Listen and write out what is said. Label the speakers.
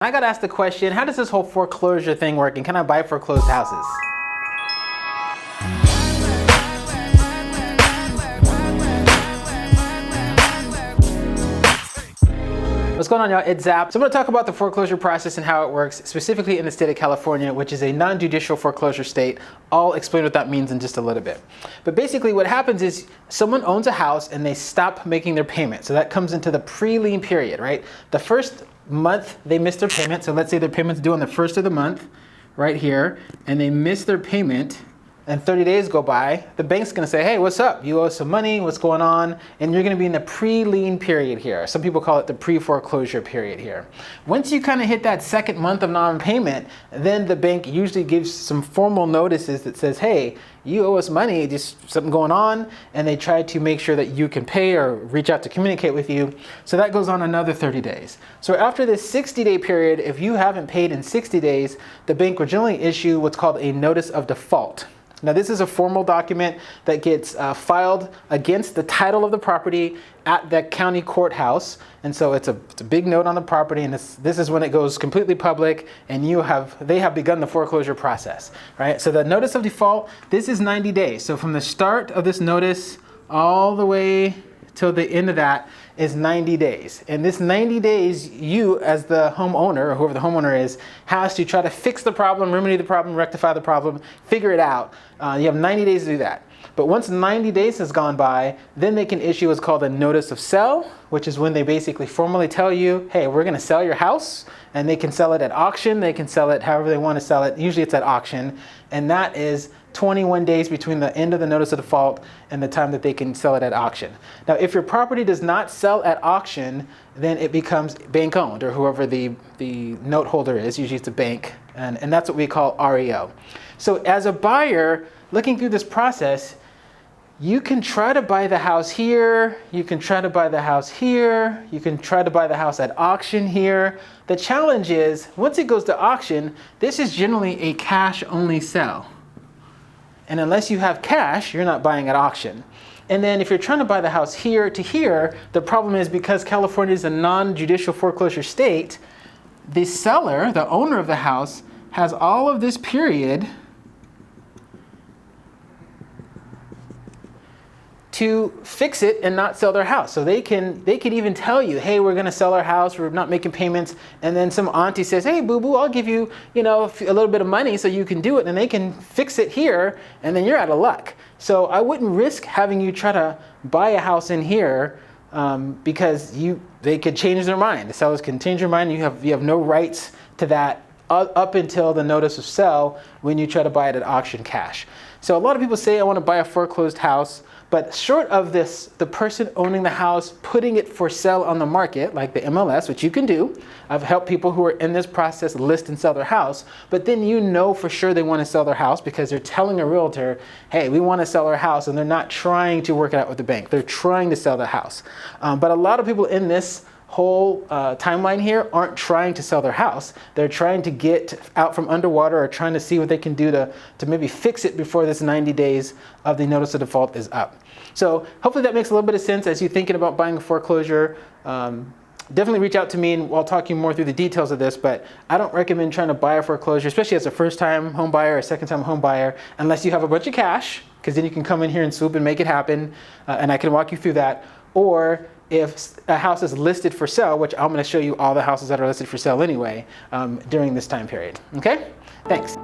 Speaker 1: I got asked the question, how does this whole foreclosure thing work, and can I buy foreclosed houses? What's going on, y'all? It's Zap. So I'm going to talk about the foreclosure process and how it works, specifically in the state of California, which is a non-judicial foreclosure state. I'll explain what that means in just a little bit. But basically what happens is someone owns a house and they stop making their payment. So that comes into the pre-lien period, right? The first month they miss their payment. So let's say their payment's due on the first of the month, right here, and they miss their payment, and 30 days go by, the bank's gonna say, hey, what's up? You owe us some money, what's going on? And you're gonna be in the pre-lien period here. Some people call it the pre-foreclosure period here. Once you kind of hit that second month of non-payment, then the bank usually gives some formal notices that says, hey, you owe us money, just something going on, and they try to make sure that you can pay or reach out to communicate with you. So that goes on another 30 days. So after this 60-day period, if you haven't paid in 60 days, the bank will generally issue what's called a notice of default. Now this is a formal document that gets filed against the title of the property at the county courthouse. And so it's a big note on the property, and this is when it goes completely public and they have begun the foreclosure process, right? So the notice of default, this is 90 days. So from the start of this notice all the way till the end of that is 90 days. And this 90 days, you as the homeowner, or whoever the homeowner is, has to try to fix the problem, remedy the problem, rectify the problem, figure it out. You have 90 days to do that. But once 90 days has gone by, then they can issue what's called a notice of sale, which is when they basically formally tell you, hey, we're gonna sell your house, and they can sell it at auction, they can sell it however they wanna sell it. Usually it's at auction, and that is 21 days between the end of the notice of default and the time that they can sell it at auction. Now, if your property does not sell at auction, then it becomes bank owned, or whoever the note holder is. Usually it's a bank, and that's what we call REO. So as a buyer, looking through this process, you can try to buy the house here, you can try to buy the house here, you can try to buy the house at auction here. The challenge is, once it goes to auction, this is generally a cash-only sale. And unless you have cash, you're not buying at auction. And then if you're trying to buy the house here to here, the problem is because California is a non-judicial foreclosure state, the seller, the owner of the house, has all of this period to fix it and not sell their house. So they can even tell you, hey, we're gonna sell our house, we're not making payments, and then some auntie says, hey, boo-boo, I'll give you, a little bit of money so you can do it, and they can fix it here, and then you're out of luck. So I wouldn't risk having you try to buy a house in here because they could change their mind. The sellers can change their mind. You have no rights to that up until the notice of sale when you try to buy it at auction cash. So a lot of people say, I want to buy a foreclosed house, but short of this, the person owning the house putting it for sale on the market, like the MLS, which you can do. I've helped people who are in this process list and sell their house, but then for sure they want to sell their house because they're telling a realtor, hey, we want to sell our house, and they're not trying to work it out with the bank. They're trying to sell the house. But a lot of people in this whole timeline here aren't trying to sell their house. They're trying to get out from underwater, or trying to see what they can do to maybe fix it before this 90 days of the notice of default is up. So hopefully that makes a little bit of sense as you're thinking about buying a foreclosure. Definitely reach out to me and I'll talk you more through the details of this, but I don't recommend trying to buy a foreclosure, especially as a first-time home buyer or a second-time home buyer, unless you have a bunch of cash, because then you can come in here and swoop and make it happen, and I can walk you through that. Or if a house is listed for sale, which I'm going to show you all the houses that are listed for sale anyway during this time period. Okay? Thanks.